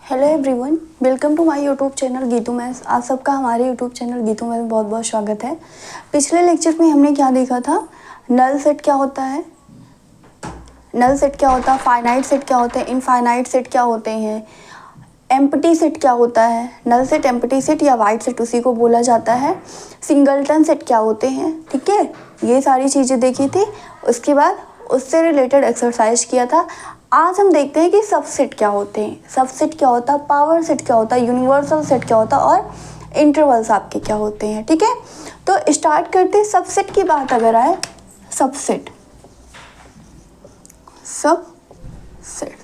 Hello everyone, welcome to my YouTube channel Geetu maths. आप सबका हमारे यूट्यूब चैनल गीतू मैथ्स बहुत बहुत स्वागत है। पिछले लेक्चर में हमने क्या देखा था? नल सेट क्या होता है, नल सेट क्या होता है, फाइनाइट सेट क्या होते हैं, इनफाइनाइट सेट क्या होते हैं, एम्प्टी सेट क्या होता है। नल सेट, एम्प्टी सेट या वाइड सेट उसी को बोला जाता है। सिंगलटन सेट क्या होते हैं, ठीक है, ये सारी चीज़ें देखी थी। उसके बाद उससे रिलेटेड एक्सरसाइज किया था। आज हम देखते हैं कि सबसेट क्या होते हैं। सबसेट क्या होता है, पावर सेट क्या होता है, यूनिवर्सल सेट क्या होता है और इंटरवल्स आपके क्या होते हैं, ठीक है। तो स्टार्ट करते हैं। सबसेट की बात अगर आए, सबसेट, सबसेट,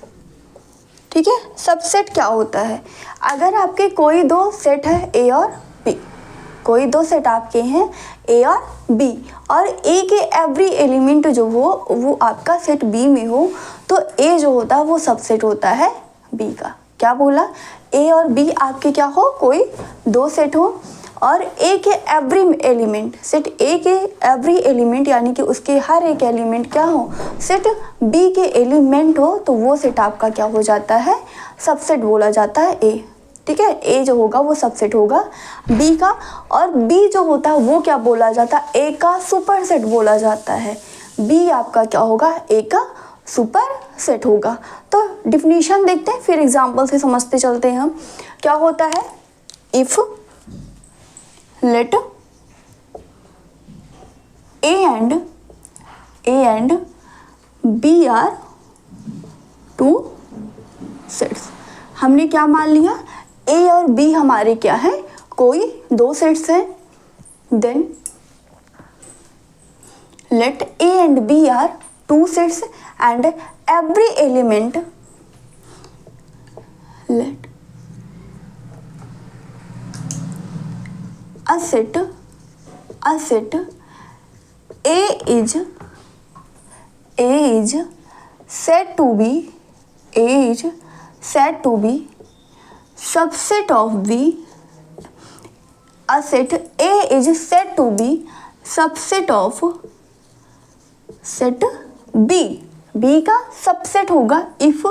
ठीक है। सबसेट क्या होता है? अगर आपके कोई दो सेट है ए और बी, कोई दो सेट आपके हैं ए और बी, और ए के एवरी एलिमेंट जो हो वो आपका सेट बी में हो, तो ए जो होता है वो सबसेट होता है बी का। क्या बोला? ए और बी आपके क्या हो, कोई दो सेट हो और ए के एवरी एलिमेंट, सेट ए के एवरी एलिमेंट यानी कि उसके हर एक एलिमेंट क्या हो, सेट बी के एलिमेंट हो, तो वो सेट आपका क्या हो जाता है, सबसेट बोला जाता है ए, ठीक है। ए जो होगा वो सबसेट होगा बी का, और बी जो होता है वो क्या बोला जाता है, ए का सुपर सेट बोला जाता है। बी आपका क्या होगा, ए का सुपर सेट होगा। तो डिफिनीशन देखते हैं, फिर एग्जांपल से समझते चलते हैं हम। क्या होता है? If let A and B are two sets. हमने क्या मान लिया, ए और बी हमारे क्या है, कोई दो सेट्स हैं। Then let A and B are two sets and every element, let a set A is said to be subset of B. A set A is said to be subset of set B. B का subset होगा if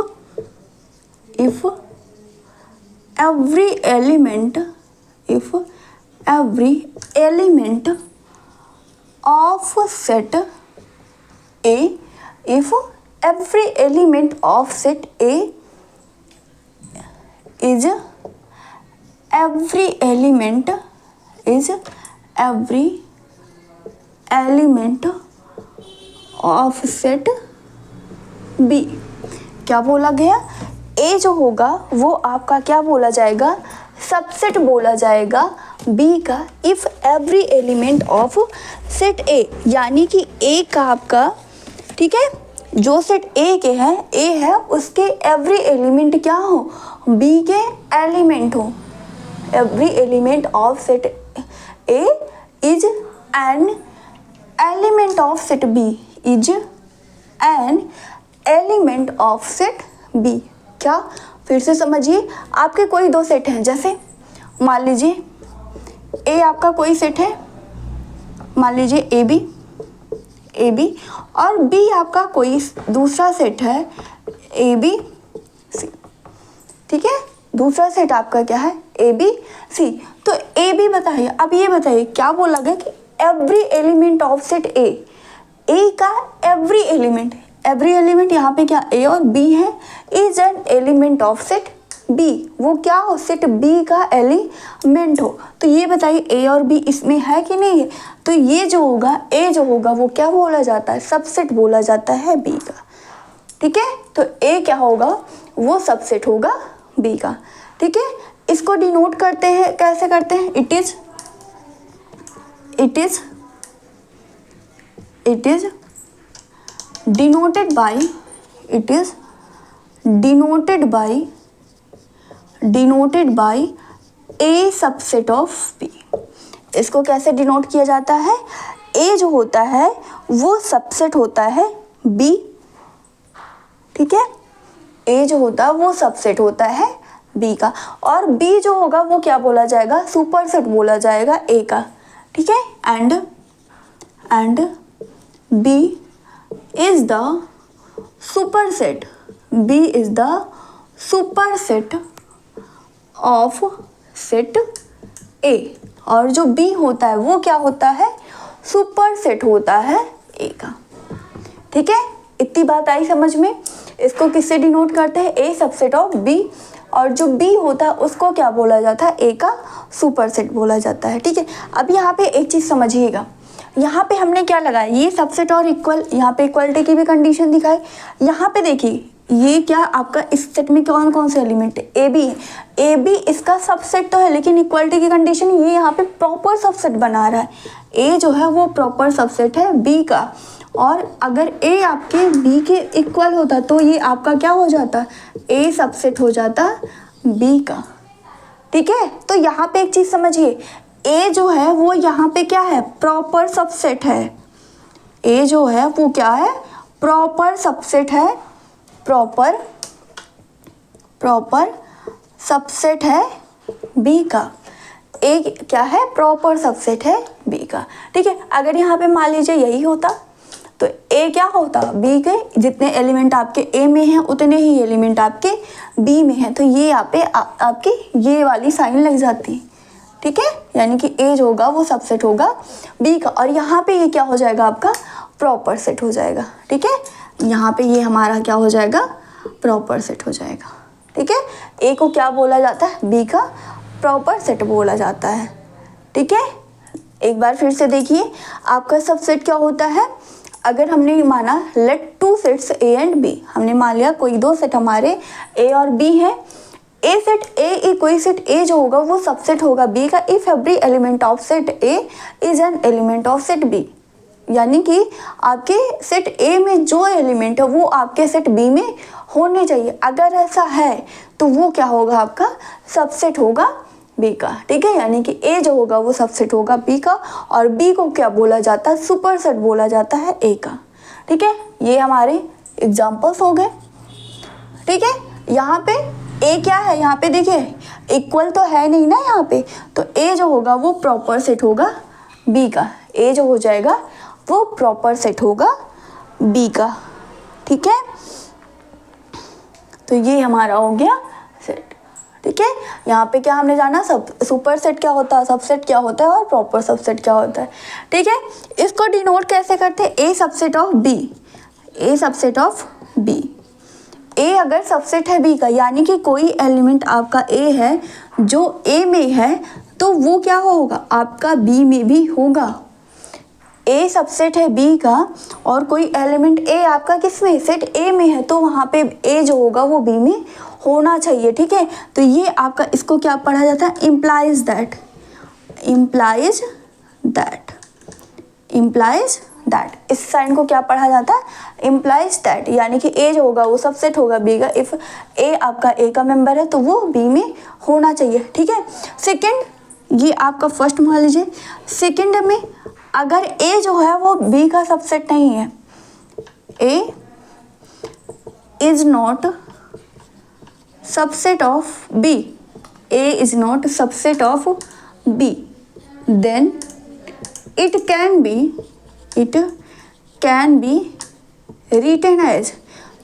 every element of set A, if every element of set A is every element of set B। क्या बोला गया? ए जो होगा वो आपका क्या बोला जाएगा, सबसेट बोला जाएगा बी का, if every element of set ए, यानी कि ए का आपका, ठीक है, जो सेट ए के हैं, ए है, उसके एवरी एलिमेंट क्या हो, बी के एलिमेंट हो। Every element of set A is an element of set B, is an element of set B. क्या? फिर से समझिए, आपके कोई दो सेट हैं, जैसे मान लीजिए ए आपका कोई सेट है, मान लीजिए ए बी, और बी आपका कोई दूसरा सेट है ए बी सी, ठीक है। दूसरा सेट आपका क्या है, ए बी सी। तो ए बी बताइए, अब ये बताइए क्या बोला गया कि every element of set A, A का एवरी एलिमेंट यहाँ पे क्या ए और बी है, is an element of set B. वो क्या हो, सेट बी का एलिमेंट हो। तो ये बताइए ए और बी इसमें है कि नहीं है? तो ये जो होगा, ए जो होगा वो क्या बोला जाता है, सबसेट बोला जाता है बी का, ठीक है। तो ए क्या होगा, वो सबसेट होगा बी का, ठीक है। इसको डिनोट करते हैं, कैसे करते हैं, it is denoted by a subset of b। इसको कैसे डिनोट किया जाता है, a जो होता है वो सबसेट होता है b, ठीक है। a जो होता है वो सबसेट होता है b का, और b जो होगा वो क्या बोला जाएगा, सुपरसेट बोला जाएगा a का, ठीक है। And b is the superset of set ए, और जो बी होता है वो क्या होता है, सुपर सेट होता है ए का। ठीक है, इतनी बात आई समझ में। इसको किससे डिनोट करते हैं, ए सबसेट ऑफ बी, और जो बी होता है उसको क्या बोला जाता है, ए का सुपर सेट बोला जाता है। ठीक है, अब यहाँ पे एक चीज़ समझिएगा, यहाँ पे हमने क्या लगाया, ये सबसेट और इक्वल, यहाँ पे इक्वलिटी की भी कंडीशन दिखाई। यहाँ पे देखिए ये क्या आपका इस सेट में कौन कौन से एलिमेंट है, ए बी है, ए बी इसका सबसेट तो है, लेकिन इक्वलिटी की कंडीशन ये यहाँ पे प्रॉपर सबसेट बना रहा है। ए जो है वो प्रॉपर सबसेट है बी का, और अगर ए आपके बी के इक्वल होता तो ये आपका क्या हो जाता, ए सबसेट हो जाता बी का। ठीक है, तो यहाँ पे एक चीज़ समझिए, ए जो है वो यहाँ पे क्या है, प्रॉपर सबसेट है। ए जो है वो क्या है, प्रॉपर सबसेट है, प्रॉपर सबसेट है बी का। ए क्या है, प्रॉपर सबसेट है बी का। ठीक है, अगर यहाँ पे मान लीजिए यही होता तो ए क्या होता, बी के जितने एलिमेंट आपके ए में हैं उतने ही एलिमेंट आपके बी में हैं, तो ये यहाँ पे आपकी ये वाली साइन लग जाती। ठीक है, यानी कि ए जो होगा वो सबसेट होगा बी का, और यहाँ पे ये क्या हो जाएगा, आपका प्रॉपर सेट हो जाएगा। ठीक है, यहाँ पे ये हमारा क्या हो जाएगा, प्रॉपर सेट हो जाएगा। ठीक है, ए को क्या बोला जाता है, बी का प्रॉपर सेट बोला जाता है। ठीक है, एक बार फिर से देखिए, आपका सबसेट क्या होता है, अगर हमने माना let two sets A and B, हमने मान लिया कोई दो सेट हमारे ए और बी हैं, ए सेट ए, कोई सेट ए जो होगा वो सबसेट होगा बी का if every element of set A is an element of set B, यानी कि आपके सेट ए में जो एलिमेंट है वो आपके सेट बी में होने चाहिए। अगर ऐसा है तो वो क्या होगा, आपका सबसेट होगा बी का। ठीक है, यानी कि ए जो होगा वो सबसेट होगा बी का, और बी को क्या बोला जाता है, सुपर सेट बोला जाता है ए का। ठीक है, ये हमारे एग्जाम्पल्स हो गए। ठीक है, यहाँ पे ए क्या है, यहाँ पे देखिए इक्वल तो है नहीं ना यहाँ पे, तो ए जो होगा वो प्रॉपर सेट होगा बी का, ए जो हो जाएगा वो प्रॉपर सेट होगा बी का। ठीक है, तो ये हमारा हो गया सेट। ठीक है, यहाँ पे क्या हमने जाना, सब सुपर सेट क्या होता है, सबसेट क्या होता है, और प्रॉपर सबसेट क्या होता है। ठीक है, इसको डिनोट कैसे करते हैं, A subset of B, A subset of B. A अगर सबसेट है बी का, यानी कि कोई एलिमेंट आपका ए है जो ए में है, तो वो क्या होगा, आपका बी में भी होगा। ए सबसेट है बी का, और कोई एलिमेंट ए आपका किस में, सेट ए में है, तो वहाँ पे ए जो होगा वो बी में होना चाहिए। ठीक है, तो ये आपका, इसको क्या पढ़ा जाता है, implies that, implies that, implies that. इस साइन को क्या पढ़ा जाता है, इम्प्लाइज दैट, यानी कि ए जो होगा वो सबसेट होगा बी का इफ ए आपका ए का मेंबर है तो वो बी में होना चाहिए। ठीक है, सेकंड, ये आपका फर्स्ट मान लीजिए, सेकंड में अगर ए जो है वो बी का सबसेट नहीं है, A is not subset of B, A is not subset of B, then it can be written as,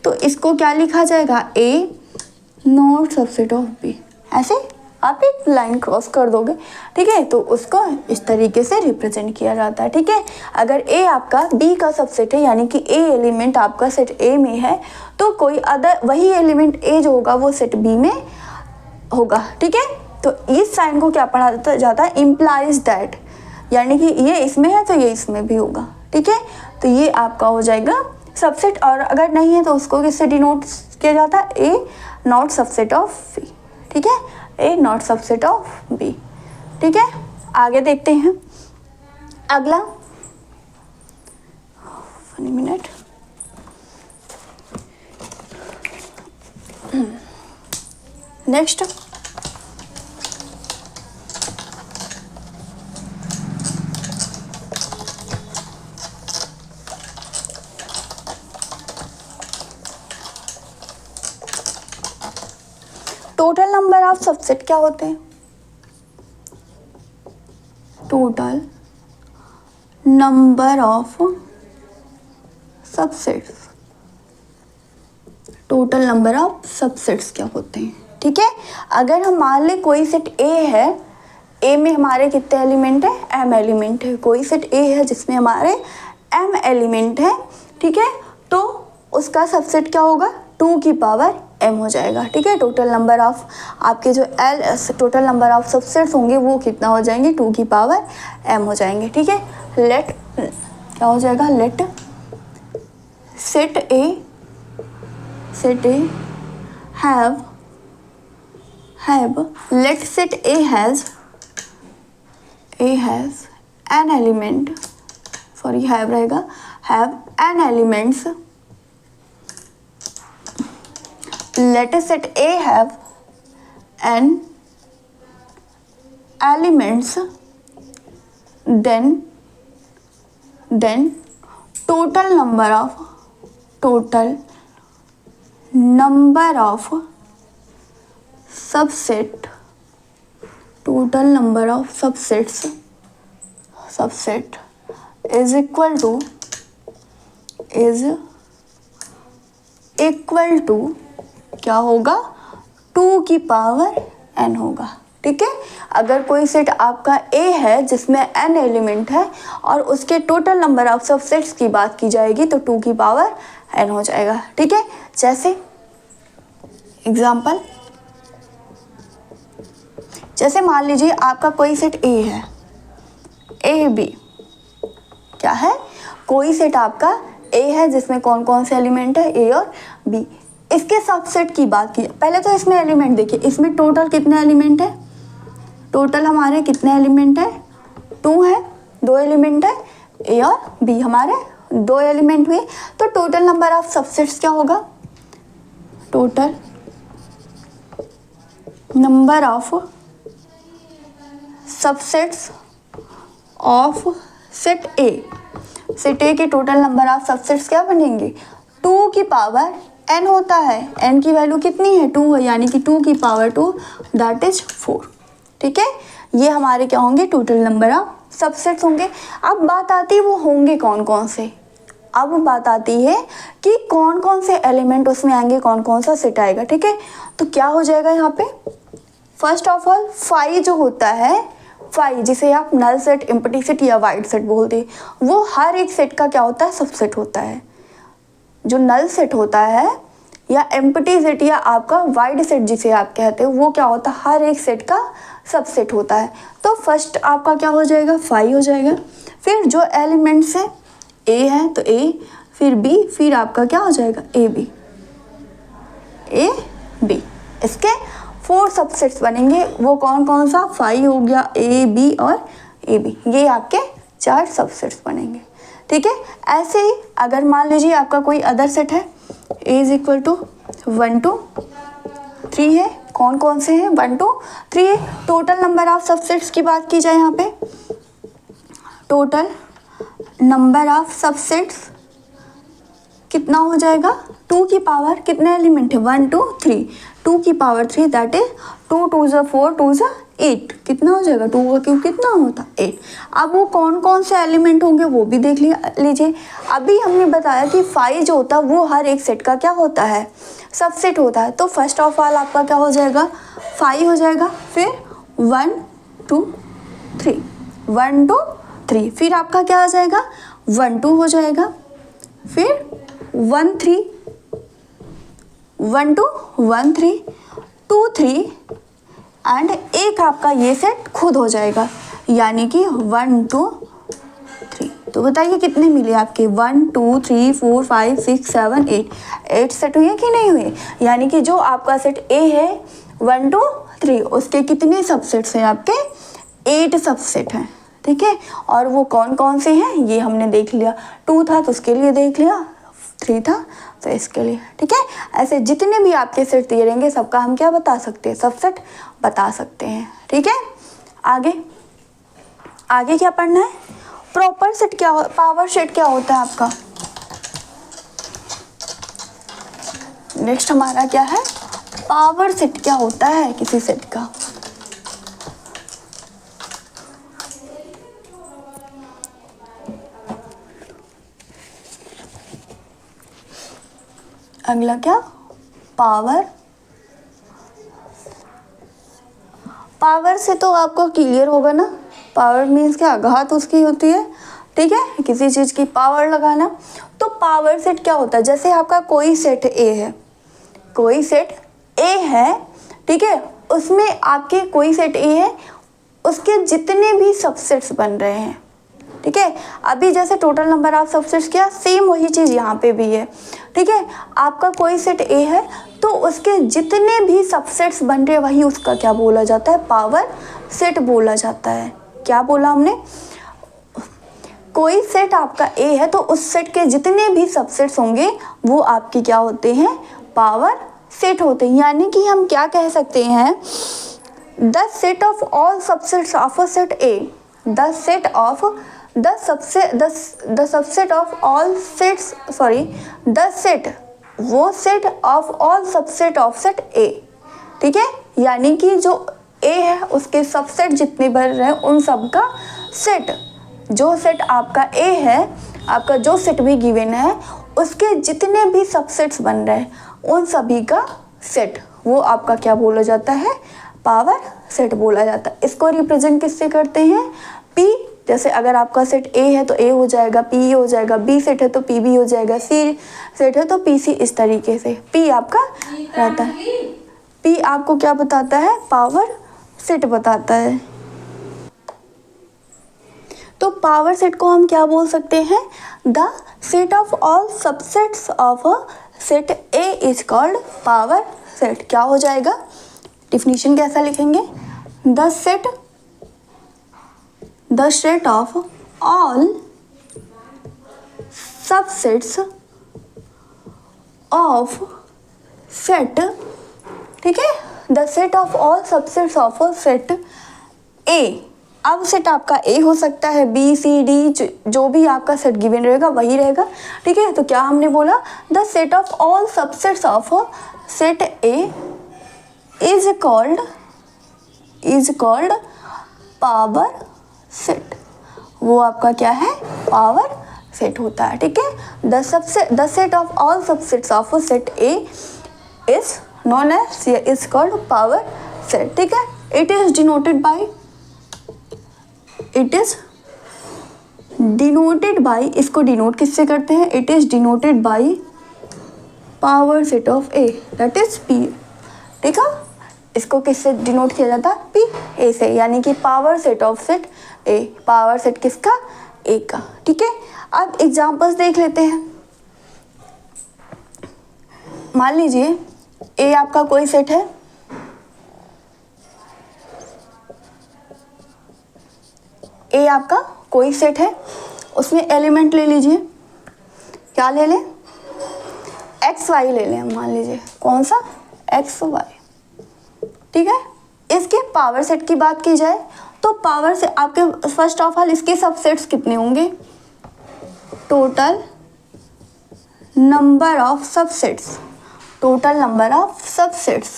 तो इसको क्या लिखा जाएगा, A not subset of B, ऐसे आप एक लाइन क्रॉस कर दोगे। ठीक है, तो उसको इस तरीके से रिप्रेजेंट किया जाता है। ठीक है, अगर ए आपका बी का सबसेट है, यानी कि ए एलिमेंट आपका सेट ए में है, तो कोई अदर वही एलिमेंट ए जो होगा वो सेट बी में होगा। ठीक है, तो इस साइन को क्या पढ़ा जाता है, इम्प्लाइज दैट, यानी कि ये इसमें है तो ये इसमें भी होगा। ठीक है, तो ये आपका हो जाएगा सबसेट, और अगर नहीं है तो उसको किससे डिनोट किया जाता है, ए नॉट सबसेट ऑफ बी। ठीक है, ए नॉट सबसेट ऑफ बी। ठीक है, आगे देखते हैं अगला, 1 minute. Next, total number of subset क्या होते हैं, total number of subsets, total number of subsets क्या होते हैं। ठीक है। अगर हम मान लें कोई सेट ए है, ए में हमारे कितने एलिमेंट है, एम एलिमेंट है, कोई सेट ए है जिसमें हमारे एम एलिमेंट है, ठीक है, तो उसका सबसेट क्या होगा, 2 की पावर m हो जाएगा, ठीक है। टोटल नंबर ऑफ आपके जो टोटल नंबर ऑफ सबसेट्स होंगे वो कितना हो जाएंगे, 2 की पावर m हो जाएंगे, ठीक है। लेट क्या हो जाएगा, let set A have let set A has an element, sorry have रहेगा, have an elements, let set A have an elements, then total number of subset is equal to क्या होगा, 2 की पावर n होगा, ठीक है। अगर कोई set आपका A है जिसमें n एलिमेंट है और उसके टोटल नंबर ऑफ सबसेट्स की बात की जाएगी तो 2 की पावर n हो जाएगा, ठीक है। जैसे एग्जाम्पल, जैसे मान लीजिए आपका कोई सेट A है, A B क्या है, कोई सेट आपका A है जिसमें कौन कौन से एलिमेंट है, A और B। इसके सबसेट की बात की, पहले तो इसमें एलिमेंट देखिए, इसमें टोटल कितने एलिमेंट है, टोटल हमारे कितने एलिमेंट है, 2 है, 2 एलिमेंट है, A और B हमारे 2 एलिमेंट हुए, तो टोटल नंबर ऑफ सबसेट्स क्या होगा, total number of subsets of set A, set ए के टोटल नंबर ऑफ सबसेट्स क्या बनेंगे, 2 की पावर n होता है, n की वैल्यू कितनी है, 2 है, यानी कि 2 की पावर 2 दैट इज 4, ठीक है। ये हमारे क्या होंगे, टोटल नंबर ऑफ सबसेट्स होंगे। अब बात आती है वो होंगे कौन कौन से, अब बात आती है कि कौन कौन से एलिमेंट उसमें आएंगे, कौन कौन सा सेट आएगा, ठीक है। तो क्या हो जाएगा यहाँ पे, फर्स्ट ऑफ ऑल फाई जो होता है, फाई जिसे आप नल सेट, एम्प्टी सेट या वाइड सेट बोलते हैं, वो हर एक सेट का क्या होता है, सबसेट होता है। जो नल सेट होता है या एम्प्टी सेट या आपका वाइड सेट जिसे आप कहते हो, वो क्या होता है, हर एक सेट का सबसेट होता है। तो फर्स्ट आपका क्या हो जाएगा, फाई हो जाएगा। फिर जो एलिमेंट्स है, ए है तो ए, फिर बी, फिर आपका क्या हो जाएगा, ए बी। इसके 4 सबसेट्स बनेंगे, वो कौन कौन सा, फाई हो गया, ए बी और ए बी, ये आपके 4 सबसेट्स बनेंगे, ठीक है। ऐसे ही अगर मान लीजिए आपका कोई अदर सेट है, ए इज इक्वल टू 1 2 3 है, कौन कौन से हैं, 1 2 3 है। टोटल नंबर ऑफ सबसेट्स की बात की जाए, यहाँ पे टोटल नंबर ऑफ सबसेट्स कितना हो जाएगा, 2 की पावर कितने एलिमेंट है, 1 2 3, 2 की पावर 3 दैट इज 2 2 4 2 8, कितना हो जाएगा, 2 का क्यूब कितना होता, 8। अब वो कौन कौन से एलिमेंट होंगे वो भी देख लीजिए। अभी हमने बताया कि फाई जो होता है वो हर एक सेट का क्या होता है, सबसेट होता है। तो फर्स्ट ऑफ ऑल आपका क्या हो जाएगा, फाई हो जाएगा, फिर 1 2 3, 1 2 3, फिर आपका क्या आ जाएगा, 1 2 हो जाएगा, फिर 1 3 1 2 1 3 2 3 एंड एक आपका ये सेट खुद हो जाएगा, यानी कि 1 2 3। तो बताइए कितने मिले आपके, 1 2 3 4 5 6 7 8 सेट हुए कि नहीं हुए। यानी कि जो आपका सेट ए है 1 2 3, उसके कितने सबसेट्स हैं आपके, 8 सबसेट हैं, ठीक है। और वो कौन कौन से हैं ये हमने देख लिया, 2 था तो उसके लिए देख लिया, 3 था तो इसके लिए, ठीक है। ऐसे जितने भी आपके सेट दिए रहेंगे सबका हम क्या बता सकते हैं, सबसेट बता सकते हैं, ठीक है। आगे क्या पढ़ना है, प्रॉपर सेट क्या हो, पावर सेट क्या होता है आपका। नेक्स्ट हमारा क्या है, पावर सेट क्या होता है किसी सेट का। अगला क्या, पावर पावर से तो आपको क्लियर होगा ना, पावर मीन्स क्या, घात उसकी होती है, ठीक है, किसी चीज़ की पावर लगाना। तो पावर सेट क्या होता है, जैसे आपका कोई सेट ए है, कोई सेट ए है, ठीक है, उसमें आपके कोई सेट ए है, उसके जितने भी सबसेट्स बन रहे हैं, ठीक है। अभी जैसे टोटल नंबर ऑफ सबसेट्स किया, सेम वही चीज़ यहाँ पे भी है, ठीक है। आपका कोई सेट ए है तो उसके जितने भी सबसेट्स बन रहे हैं वही उसका क्या बोला जाता है, पावर सेट बोला जाता है। क्या बोला हमने, कोई सेट आपका ए है तो उस सेट के जितने भी सबसेट्स होंगे वो आपके क्या होते हैं, पावर सेट होते हैं। यानी कि हम क्या कह सकते हैं, the set of all subsets of a set A, the set of the subset of all sets, sorry the set, वो set of all subset of set A, ठीक है। यानी कि जो ए है उसके सबसेट जितने बन रहे हैं उन सब का सेट, जो सेट आपका ए है, आपका जो सेट भी गिवन है उसके जितने भी सबसेट्स बन रहे हैं उन सभी का सेट, वो आपका क्या बोला जाता है, पावर सेट बोला जाता है। इसको रिप्रेजेंट किससे करते हैं, पी। जैसे अगर आपका सेट ए है तो ए हो जाएगा, पी हो जाएगा, बी सेट है तो पी बी हो जाएगा, सी सेट है तो पी सी, इस तरीके से पी आपका रहता है। पी आपको क्या बताता है, पावर सेट बताता है। तो पावर सेट को हम क्या बोल सकते हैं, the set of all subsets of a set A is called power set. क्या हो जाएगा, डिफिनीशन कैसा लिखेंगे, the set of all subsets of set, ठीक है, the set of all subsets of set ए। अब सेट आपका ए हो सकता है, बी सी डी, जो भी आपका सेट गिवन रहेगा वही रहेगा, ठीक है। तो क्या हमने बोला, the set of all subsets of set A is called power set, वो आपका क्या है, पावर सेट होता है, ठीक है। The set of all subsets of set A is known as, is called power set, ठीक है। इट इज डिनोटेड बाय, इसको डिनोट किससे करते हैं, it is denoted by power set of A, that is P, ठीक है। इसको किससे डिनोट किया जाता है, पी ए से, यानी कि power set of set A, power set किसका, ए का, ठीक है। अब एग्जांपल्स देख लेते हैं। मान लीजिए ए आपका कोई सेट है, ए आपका कोई सेट है, उसमें एलिमेंट ले लीजिए, क्या ले लें, एक्स वाई ले लें, मान लीजिए कौन सा, एक्स वाई, ठीक है। इसके पावर सेट की बात की जाए तो पावर से आपके फर्स्ट ऑफ ऑल इसके सबसेट्स कितने होंगे, total number of subsets, total number of subsets,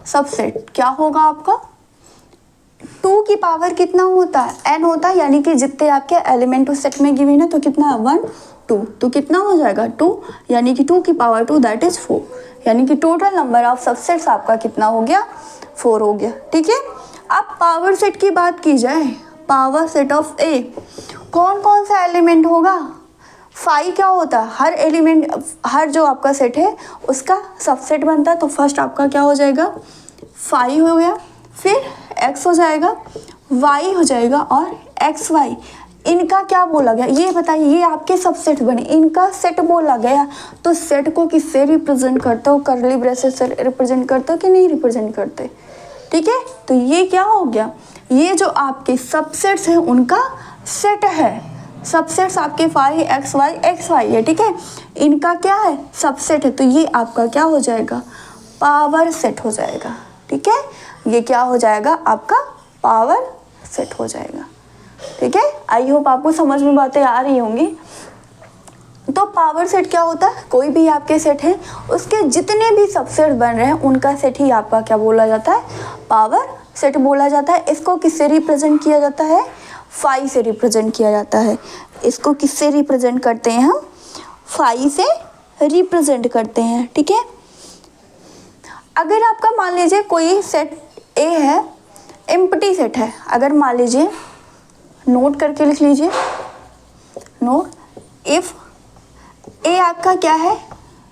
subset क्या होगा आपका, 2 की पावर कितना होता है, n होता है, यानी कि जितने आपके एलिमेंट उस सेट में गिवन है तो कितना है 1 2, तो कितना हो जाएगा 2, यानी कि 2 की पावर 2 दैट इज 4, यानी कि टोटल नंबर ऑफ सबसेट्स आपका कितना हो गया, 4 हो गया, ठीक है। अब पावर सेट की बात की जाए, पावर सेट ऑफ ए कौन कौन सा एलिमेंट होगा, 5 क्या होता है, हर एलिमेंट, हर जो आपका सेट है उसका सबसेट बनता है, तो फर्स्ट आपका क्या हो जाएगा 5 हो गया, फिर x हो जाएगा, y हो जाएगा और एक्स वाई, इनका क्या बोला गया, ये बताइए, ये आपके सबसेट बने, इनका सेट बोला गया, तो सेट को किससे रिप्रेजेंट करते हो, कर्ली ब्रेसेस से रिप्रेजेंट करते हो कि नहीं रिप्रेजेंट करते, ठीक है। तो ये क्या हो गया, ये जो आपके सबसेट्स हैं उनका सेट है, सबसेट्स आपके 5 एक्स वाई है, ठीक है, इनका क्या है, सबसेट है, तो ये आपका क्या हो जाएगा, पावर सेट हो जाएगा, ठीक है। ये क्या हो जाएगा, आपका पावर सेट हो जाएगा, ठीक है। आई होप आपको समझ में बातें आ रही होंगी। तो पावर सेट क्या होता है, कोई भी आपके सेट है उसके जितने भी सबसेट बन रहे हैं उनका सेट ही आपका क्या बोला जाता है, पावर सेट बोला जाता है। इसको किससे रिप्रेजेंट किया जाता है, 5 से रिप्रेजेंट किया जाता है। इसको किससे रिप्रेजेंट करते हैं हम, 5 से रिप्रेजेंट करते हैं, ठीक है। अगर आपका मान लीजिए कोई सेट ए ए है एम्प्टी सेट है, अगर मान लीजिए नोट करके लिख लीजिए, नोट इफ ए आपका क्या है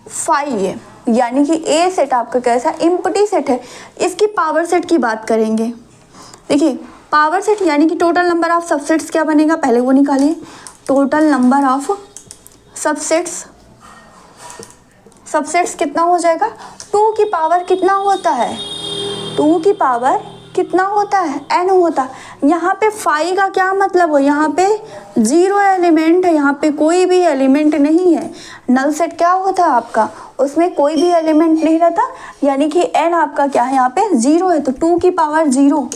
5 है, यानी कि ए सेट आपका कैसा एम्प्टी सेट है। इसकी पावर सेट की बात करेंगे। देखिए पावर सेट यानी कि टोटल नंबर ऑफ सबसेट्स क्या बनेगा, पहले वो निकालिए। Total number of subsets, subsets कितना हो जाएगा, 2 की पावर कितना होता है, 2 की पावर कितना होता है, n होता है। यहाँ पे 5 का क्या मतलब हो, यहाँ पे 0 एलिमेंट है, यहाँ पे कोई भी एलिमेंट नहीं है। नल सेट क्या होता है आपका, उसमें कोई भी एलिमेंट नहीं रहता, यानी कि n आपका क्या है यहाँ पे 0 है। तो 2 की पावर 0,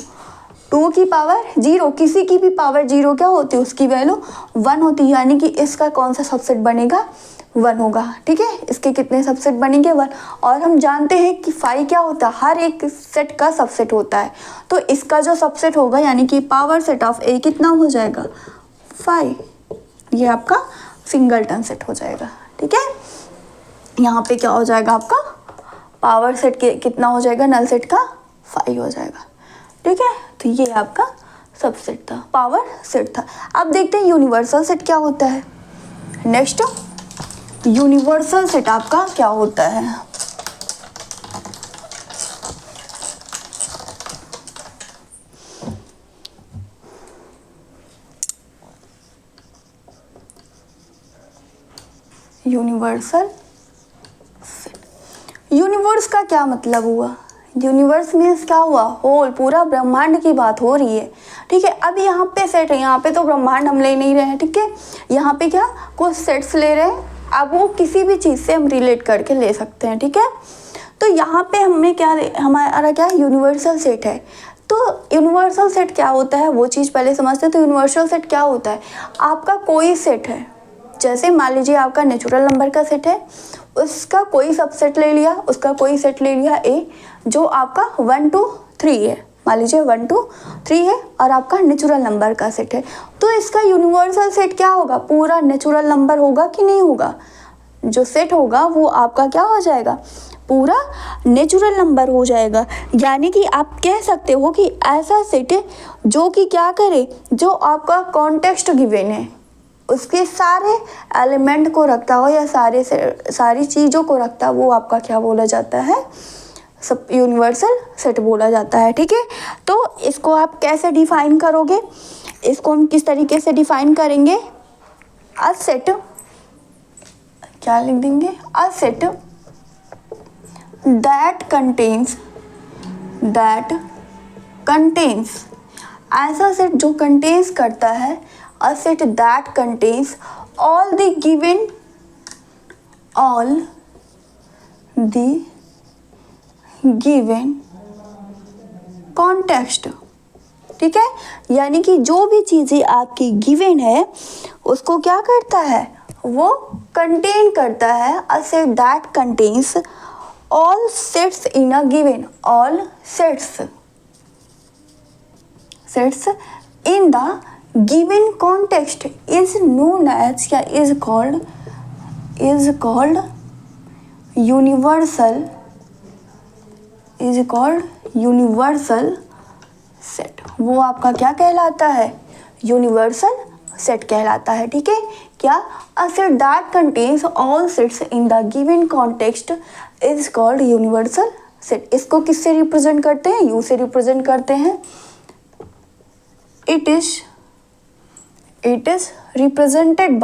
2 की पावर 0, किसी की भी पावर 0 क्या होती है, उसकी वैल्यू 1 होती है, यानी कि इसका कौन सा सबसेट बनेगा, 1 होगा। ठीक है, इसके कितने सबसेट बनेंगे, 1। और हम जानते हैं कि 5 क्या होता है, हर एक सेट का सबसेट होता है। तो इसका जो सबसेट होगा यानी कि पावर सेट ऑफ ए कितना हो जाएगा, 5। ये आपका सिंगलटन सेट हो जाएगा। ठीक है, यहाँ पे क्या हो जाएगा आपका पावर सेट के कितना हो जाएगा, नल सेट का 5 हो जाएगा। ठीक है, तो ये आपका सबसेट था, पावर सेट था। अब देखते हैं यूनिवर्सल सेट क्या होता है। नेक्स्ट यूनिवर्सल सेट आपका क्या होता है। यूनिवर्सल सेट, यूनिवर्स का क्या मतलब हुआ, यूनिवर्स मीन्स क्या हुआ, होल, पूरा ब्रह्मांड की बात हो रही है। ठीक है, अब यहाँ पे सेट है, यहाँ पे तो ब्रह्मांड हम ले नहीं रहे हैं। ठीक है, यहाँ पे क्या कुछ सेट्स ले रहे हैं, अब वो किसी भी चीज़ से हम रिलेट करके ले सकते हैं। ठीक है, तो यहाँ पे हमने क्या, हमारा क्या यूनिवर्सल सेट है। तो यूनिवर्सल सेट क्या होता है वो चीज़ पहले समझते हैं। तो यूनिवर्सल सेट क्या होता है, आपका कोई सेट है, जैसे मान लीजिए आपका नेचुरल नंबर का सेट है, उसका कोई सबसेट ले लिया, उसका कोई सेट ले लिया ए, जो आपका 1 2 3 है, मान लीजिए 1 2 3 है और आपका नेचुरल नंबर का सेट है। तो इसका यूनिवर्सल सेट क्या होगा, पूरा नेचुरल नंबर होगा कि नहीं होगा, जो सेट होगा वो आपका क्या हो जाएगा, पूरा नेचुरल नंबर हो जाएगा। यानी कि आप कह सकते हो कि ऐसा सेट जो कि क्या करे, जो आपका कॉन्टेक्स्ट गिवन है उसके सारे एलिमेंट को रखता हो या सारी चीज़ों को रखता, वो आपका क्या बोला जाता है, सब यूनिवर्सल सेट बोला जाता है। ठीक है, तो इसको आप कैसे डिफाइन करोगे, इसको हम किस तरीके से डिफाइन करेंगे, अ सेट, क्या लिख देंगे, अ सेट दैट कंटेन्स, ऐसा सेट जो कंटेन्स करता है, a set that contains all the given context। ठीक है, यानी कि जो भी चीज़ें आपकी गिवन है उसको क्या करता है, वो कंटेन करता है। A set that contains all sets in a given, all sets in the given context is known as, या is called universal सेट। वो आपका क्या कहलाता है, यूनिवर्सल सेट कहलाता है। ठीक है, क्या, a set that contains all sets in the given context is called universal set. इसको किससे रिप्रेजेंट करते हैं, यू से रिप्रेजेंट करते हैं। It is represented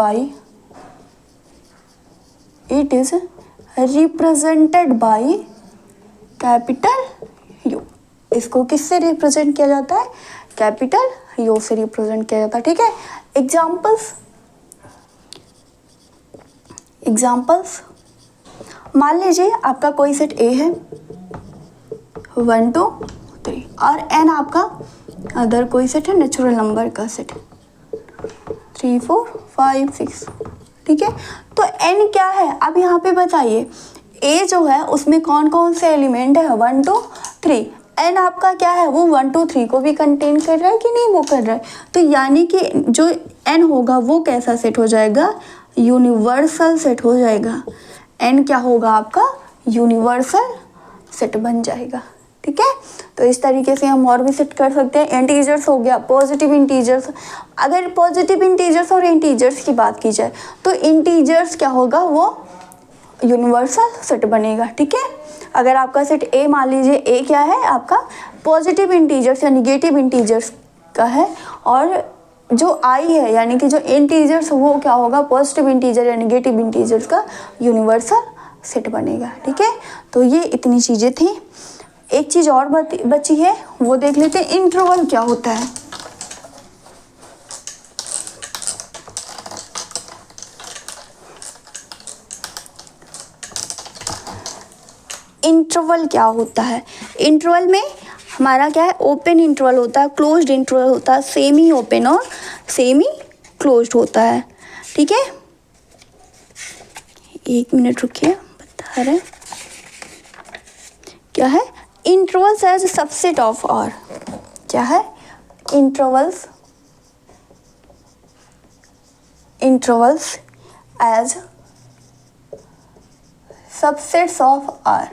by capital you. इसको किससे रिप्रेजेंट किया जाता है, कैपिटल यू से रिप्रेजेंट किया जाता है। ठीक है, एग्जाम्पल्स, मान लीजिए आपका कोई सेट ए है 1 2 3 और एन आपका अदर कोई सेट है, नेचुरल नंबर का सेट 3 4 5 6। ठीक है, तो एन क्या है, अब यहाँ पे बताइए ए जो है उसमें कौन कौन से एलिमेंट है, 1 2 3। एन आपका क्या है, वो 1 2 3 को भी कंटेन कर रहा है कि नहीं, वो कर रहा है। तो यानी कि जो एन होगा वो कैसा सेट हो जाएगा, यूनिवर्सल सेट हो जाएगा। एन क्या होगा आपका, यूनिवर्सल सेट बन जाएगा। ठीक है। तो इस तरीके से हम और भी सेट कर सकते हैं। इंटीजर्स हो गया, पॉजिटिव इंटीजर्स। अगर पॉजिटिव इंटीजर्स और इंटीजर्स की बात की जाए तो इंटीजर्स क्या होगा, वो यूनिवर्सल सेट बनेगा, ठीक है। अगर आपका सेट ए मान लीजिए, ए क्या है आपका पॉजिटिव इंटीजर्स या निगेटिव इंटीजर्स का है, और जो आई है यानी कि जो इंटीजर्स वो क्या होगा पॉजिटिव इंटीजर या निगेटिव इंटीजर्स का यूनिवर्सल सेट बनेगा, ठीक है। तो ये इतनी चीज़ें थी। एक चीज़ और बची है, वो देख लेते हैं, इंटरवल क्या होता है। इंटरवल क्या होता है, इंटरवल में हमारा क्या है, ओपन इंटरवल होता है, क्लोज्ड इंटरवल होता है, सेमी ओपन और सेमी क्लोज्ड होता है, ठीक है। 1 मिनट रुकिए, बता रहे क्या है, intervals as subset of R, क्या है, intervals as subsets of R,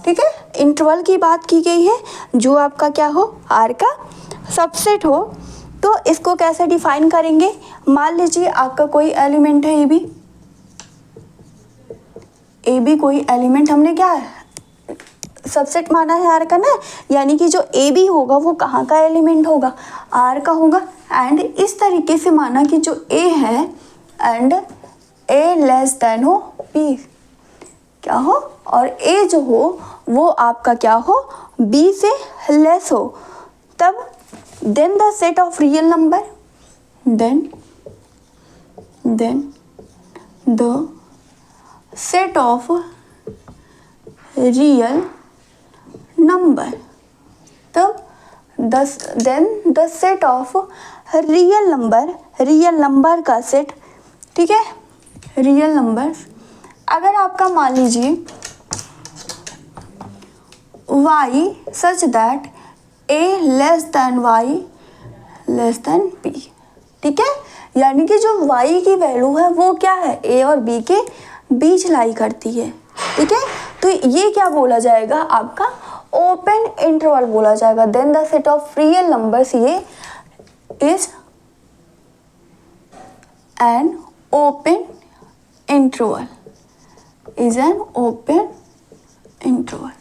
ठीक है। इंटरवल की बात की गई है जो आपका क्या हो, आर का सबसेट हो। तो इसको कैसे डिफाइन करेंगे, मान लीजिए आपका कोई एलिमेंट है ए बी कोई एलिमेंट हमने क्या है सबसेट माना है आर का ना, यानी कि जो ए बी होगा वो कहाँ का एलिमेंट होगा, आर का होगा। एंड इस तरीके से माना कि जो ए है एंड ए लेस देन हो बी क्या हो, और ए जो हो वो आपका क्या हो, बी से लेस हो, तब then the set of real number, then the set of real number, तब then the set of real number का सेट, ठीक है, रियल नंबर। अगर आपका मान लीजिए y such that a less than y less than b, ठीक है, यानी कि जो y की वैल्यू है वो क्या है, a और b के बीच लाई करती है, ठीक है। तो ये क्या बोला जाएगा, आपका ओपन इंटरवल बोला जाएगा। Then the set of real numbers, ये is an open interval, is an open interval.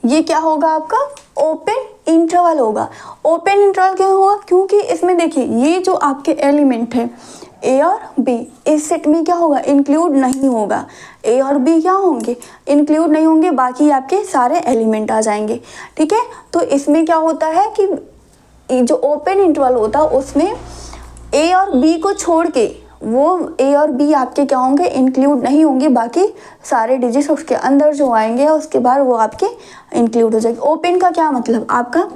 ये क्या होगा आपका ओपन इंटरवल होगा। ओपन इंटरवल क्यों होगा, क्योंकि इसमें देखिए ये जो आपके एलिमेंट है ए और बी इस सेट में क्या होगा, इंक्लूड नहीं होगा, ए और बी क्या होंगे, इंक्लूड नहीं होंगे, बाकी आपके सारे एलिमेंट आ जाएंगे, ठीक है। तो इसमें क्या होता है कि जो ओपन इंटरवल होता है उसमें ए और बी को छोड़ के वो ए और बी आपके क्या होंगे, इंक्लूड नहीं होंगे, बाकी सारे डिजिट्स उसके अंदर जो आएंगे उसके बाद वो आपके इंक्लूड हो जाएंगे। ओपन का क्या मतलब, आपका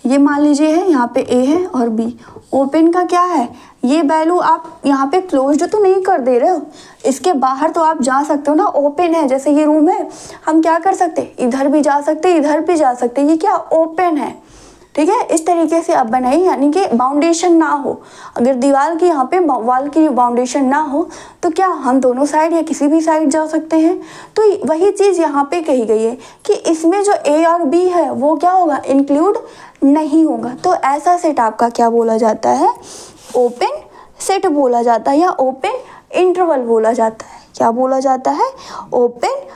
ये मान लीजिए है यहाँ पे ए है और बी, ओपन का क्या है, ये वैल्यू आप यहाँ पे क्लोज्ड तो नहीं कर दे रहे हो, इसके बाहर तो आप जा सकते हो ना, ओपन है, जैसे ये रूम है, हम क्या कर सकते, इधर भी जा सकते, इधर भी जा सकते, ये क्या ओपन है, ठीक है। इस तरीके से आप बनाइए, यानी कि बाउंडेशन ना हो, अगर दीवार की यहाँ पे वॉल की बाउंडेशन ना हो तो क्या हम दोनों साइड या किसी भी साइड जा सकते हैं। तो वही चीज़ यहाँ पे कही गई है कि इसमें जो ए और बी है वो क्या होगा, इंक्लूड नहीं होगा। तो ऐसा सेट आपका क्या बोला जाता है, ओपन सेट बोला जाता है या ओपन इंटरवल बोला जाता है। क्या बोला जाता है, ओपन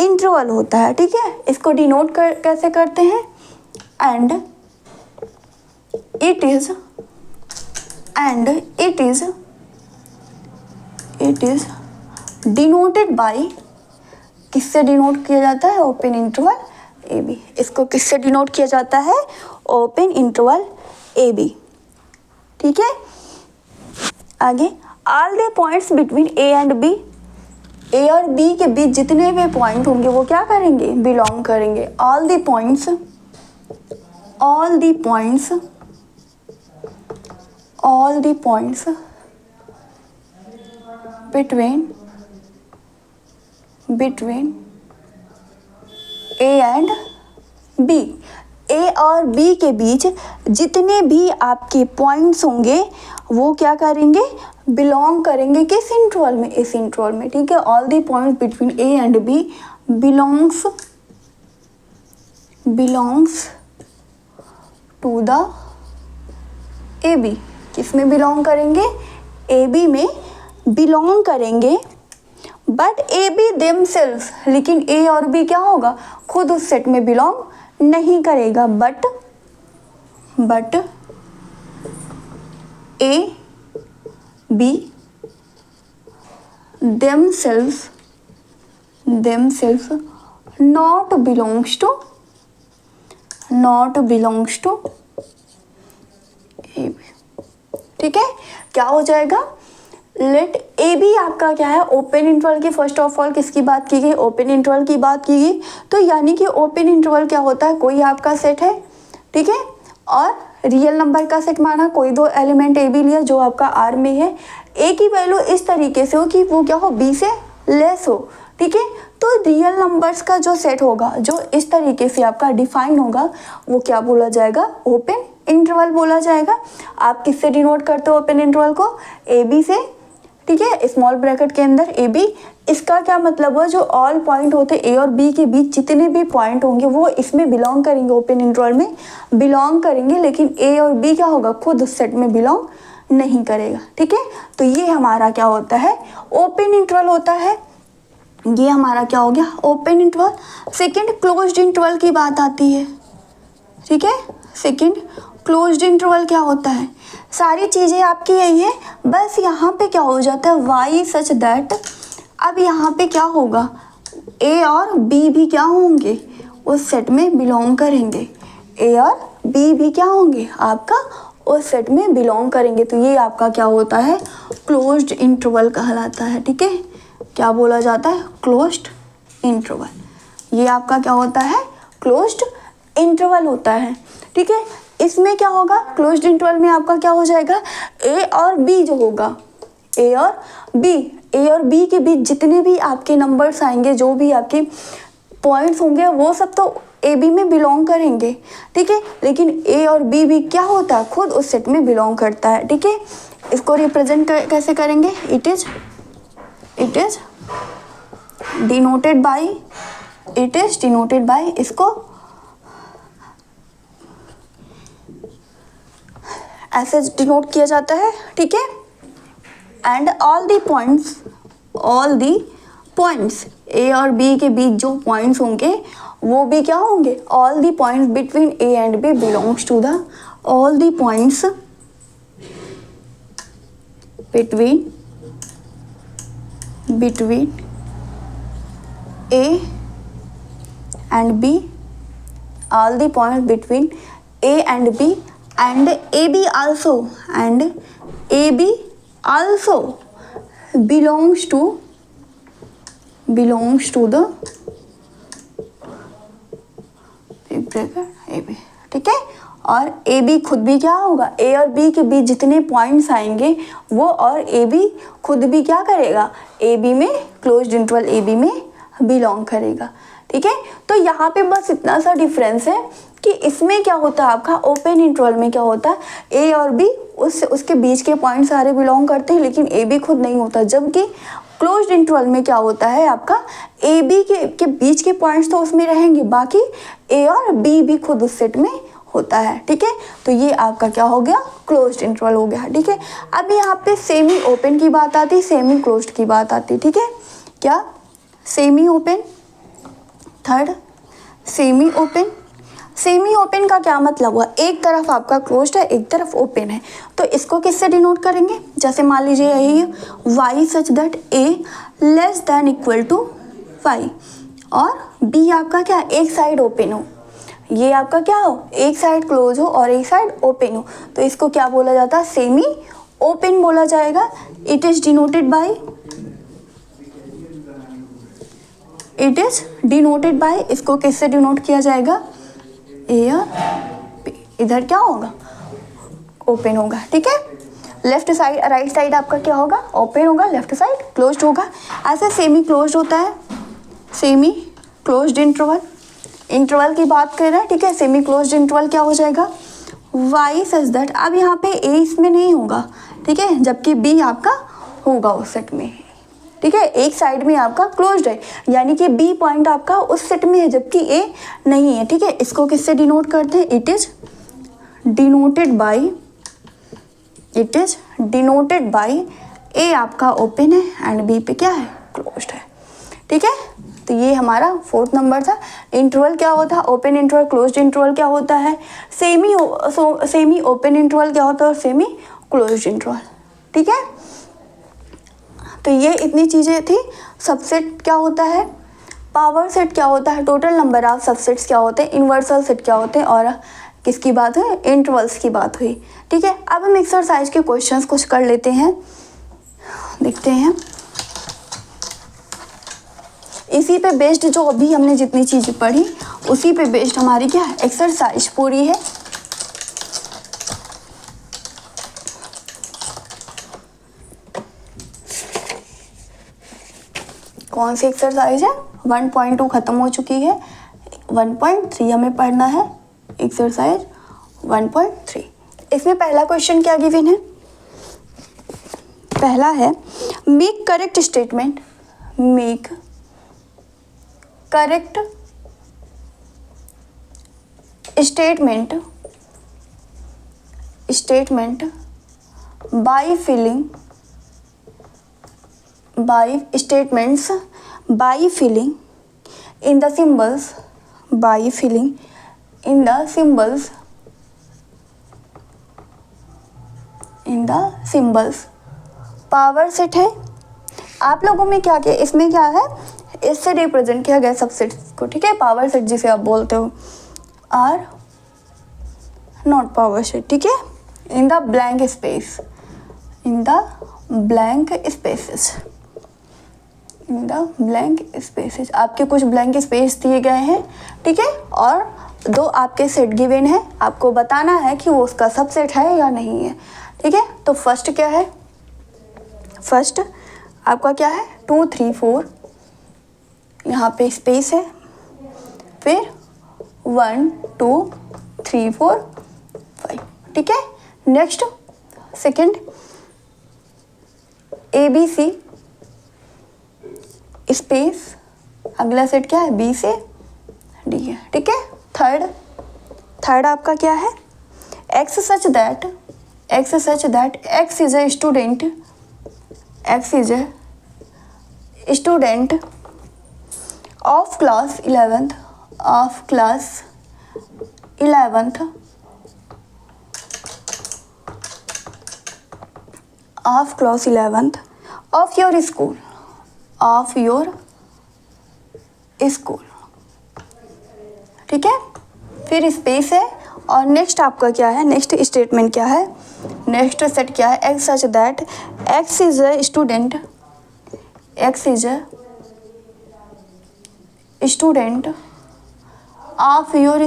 इंटरवल होता है, ठीक है। इसको डिनोट कैसे करते हैं, and it is denoted by, किससे डिनोट किया जाता है, ओपन इंटरवल ए बी। इसको किससे डिनोट किया जाता है, ओपन इंटरवल ए बी, ठीक है। आगे, all the points between A and B, A और बी के बीच जितने भी पॉइंट होंगे वो क्या करेंगे, बिलोंग करेंगे। All the points between A and B, ए और बी के बीच जितने भी आपके पॉइंट्स होंगे वो क्या करेंगे, बिलोंग करेंगे किस इंटरवल में, इस इंटरवल में, ठीक है। All the points between A and B belongs to the A B, किस में बिलोंग करेंगे, ए बी में बिलोंग करेंगे, बट ए बी देमसेल्व्स, लेकिन ए और बी क्या होगा, खुद उस सेट में बिलोंग नहीं करेगा, but A B themselves not belongs to A B. ठीक है, क्या हो जाएगा, लेट ए बी आपका क्या है, ओपन इंटरवल की फर्स्ट ऑफ ऑल किसकी बात की गई, ओपन इंटरवल की बात की गई। तो यानी कि ओपन इंटरवल क्या होता है, कोई आपका सेट है, ठीक है, और रियल नंबर का सेट माना, कोई दो एलिमेंट ए बी लिया जो आपका आर में है, ए की वैल्यू इस तरीके से हो कि वो क्या हो, बी से लेस हो, ठीक है। तो रियल नंबर्स का जो सेट होगा, जो इस तरीके से आपका डिफाइन होगा, वो क्या बोला जाएगा, ओपन इंटरवल बोला जाएगा। आप किससे डिनोट करते हो ओपन इंटरवल को, ए बी से, ठीक है, स्मॉल ब्रैकेट के अंदर ए बी। इसका क्या मतलब है, जो ऑल पॉइंट होते ए और बी के बीच जितने भी पॉइंट होंगे वो इसमें बिलोंग करेंगे, ओपन इंटरवल में बिलोंग करेंगे, लेकिन ए और बी क्या होगा, खुद उस सेट में बिलोंग नहीं करेगा, ठीक है। तो ये हमारा क्या होता है, ओपन इंटरवल होता है, ये हमारा क्या हो गया, open interval. Second closed interval की बात आती है, ठीक है। सेकंड क्लोज्ड इंटरवल क्या होता है, सारी चीज़ें आपकी यही है, बस यहाँ पे क्या हो जाता है, वाई सच दैट, अब यहाँ पे क्या होगा, ए और बी भी क्या होंगे, उस सेट में बिलोंग करेंगे, ए और बी भी क्या होंगे, आपका उस सेट में बिलोंग करेंगे। तो ये आपका क्या होता है, क्लोज्ड इंटरवल कहलाता है, ठीक है। क्या बोला जाता है, क्लोज्ड इंटरवल। ये आपका क्या होता है, क्लोज्ड इंटरवल होता है, ठीक है। इसमें क्या होगा, क्लोज्ड इंटरवल में आपका क्या हो जाएगा, ए और बी जो होगा, ए और बी के बीच जितने भी आपके नंबर्स आएंगे, जो भी आपके पॉइंट्स होंगे, वो सब तो ए बी में बिलोंग करेंगे, ठीक है। लेकिन ए और बी भी क्या होता है, खुद उस सेट में बिलोंग करता है, ठीक है। इसको रिप्रेजेंट कैसे करेंगे, इट इज डिनोटेड बाय, इसको ऐसे डिनोट किया जाता है, ठीक है। And all the points A और बी के बीच जो पॉइंट्स होंगे वो भी क्या होंगे, all the points between A and B belongs to the, all the points between A and B, all the points between A and B and AB also belongs to the AB, ठीक है। और A B खुद भी क्या होगा, ए और B के बीच जितने पॉइंट्स आएंगे वो, और ए बी खुद भी क्या करेगा, ए बी में, क्लोज्ड इंटरवल ए बी में बिलोंग करेगा, ठीक है। तो यहाँ पे बस इतना सा डिफरेंस है कि इसमें क्या होता है आपका, ओपन इंटरवल में क्या होता है, ए और बी उसके बीच के पॉइंट सारे बिलोंग करते हैं, लेकिन ए बी खुद नहीं होता। जबकि क्लोज्ड इंटरवल में क्या होता है आपका, ए बी के बीच के पॉइंट्स तो उसमें रहेंगे, बाकी ए और बी भी खुद उस सेट में होता है, ठीक है। तो ये आपका क्या हो गया, क्लोज्ड इंटरवल हो गया, ठीक है। अब यहाँ पे सेमी ओपन की बात आती, सेमी क्लोज्ड की बात आती, ठीक है। क्या, semi open. Third semi open का क्या मतलब हुआ, एक तरफ आपका क्लोज्ड है, एक तरफ ओपन है। तो इसको किससे डिनोट करेंगे, जैसे मान लीजिए यही है, Y such that A less than equal to Y, और बी आपका क्या, एक साइड ओपन हो, ये आपका क्या हो, एक साइड क्लोज हो और एक साइड ओपन हो। तो इसको क्या बोला जाता है, सेमी ओपन बोला जाएगा। इट इज डिनोटेड बाय, इसको किससे डिनोट किया जाएगा, ए और बी, इधर क्या होगा, ओपन होगा, ठीक है। लेफ्ट साइड, राइट साइड आपका क्या होगा, ओपन होगा, लेफ्ट साइड क्लोज्ड होगा। ऐसे सेमी क्लोज्ड होता है, सेमी क्लोज्ड इंटरवल की बात कर रहे हैं, ठीक है। सेमी क्लोज्ड इंटरवल क्या हो जाएगा, वाई सच दैट, अब यहाँ पे ए इसमें नहीं होगा, ठीक है, जबकि बी आपका होगा उस सेट में, ठीक है, एक साइड में आपका क्लोज्ड है, यानी कि बी पॉइंट आपका उस सेट में है जबकि ए नहीं है। ठीक है, इसको किससे डिनोट करते हैं? इट इज डिनोटेड बाई ए आपका ओपन है एंड बी पे क्या है? क्लोज्ड है। ठीक है, तो ये हमारा फोर्थ नंबर था। इंटरवल क्या होता है? Open interval. क्लोज्ड इंटरवल क्या होता है? सेमी ओपन इंटरवल क्या होता है? और सेमी क्लोज्ड इंटरवल। ठीक है, तो ये इतनी चीज़ें थी। सबसेट क्या होता है? पावर सेट क्या होता है? टोटल नंबर ऑफ सबसेट्स क्या होते हैं? यूनिवर्सल सेट क्या होते हैं? और किसकी बात हुई? इंटरवल्स की बात हुई। ठीक है, अब हम एक्सरसाइज के क्वेश्चंस कुछ कर लेते हैं, देखते हैं। इसी पे बेस्ड जो अभी हमने जितनी चीज़ें पढ़ी उसी पे बेस्ड हमारी क्या है? एक्सरसाइज पूरी है। कौन सी एक्सरसाइज है? 1.2 खत्म हो चुकी है, 1.3 हमें पढ़ना है। एक्सरसाइज 1.3, इसमें पहला क्वेश्चन क्या गिवन है? पहला है make correct statement, make correct statement by filling in the symbols power set है। आप लोगों में क्या किया? इसमें क्या है? इससे रिप्रेजेंट किया गया सबसेट्स को। ठीक है, पावर सेट जिसे आप बोलते हो, आर नॉट पावर सेट। ठीक है, इन द ब्लैंक स्पेसेस आपके कुछ ब्लैंक स्पेस दिए गए हैं। ठीक है, और दो आपके सेट गिवन है, आपको बताना है कि वो उसका सबसेट है या नहीं है। ठीक है, तो फर्स्ट क्या है? फर्स्ट आपका क्या है? 2 3 4, यहाँ पे स्पेस है, फिर 1 2 3 4 5। ठीक है, नेक्स्ट सेकंड ABC स्पेस, अगला सेट क्या है? B से D है। ठीक है, थर्ड आपका क्या है? X such that X is a student of class 11th of your school, ठीक है, फिर स्पेस है, और नेक्स्ट आपका क्या है? नेक्स्ट स्टेटमेंट क्या है? नेक्स्ट सेट क्या है? X such that X is a student of your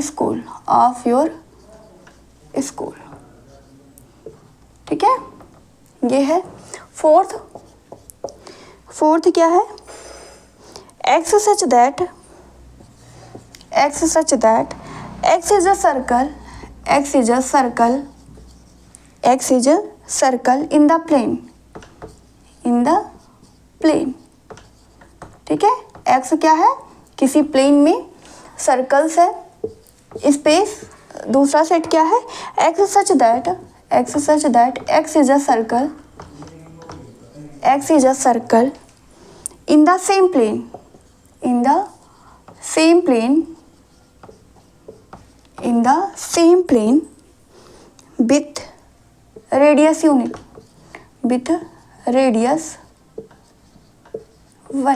school, ठीक है, ये है। फोर्थ क्या है? X such that X is a circle in the plane, ठीक है, X क्या है? किसी प्लेन में सर्कल्स है। स्पेस दूसरा सेट क्या है? X such that X is a circle in the same plane with radius 1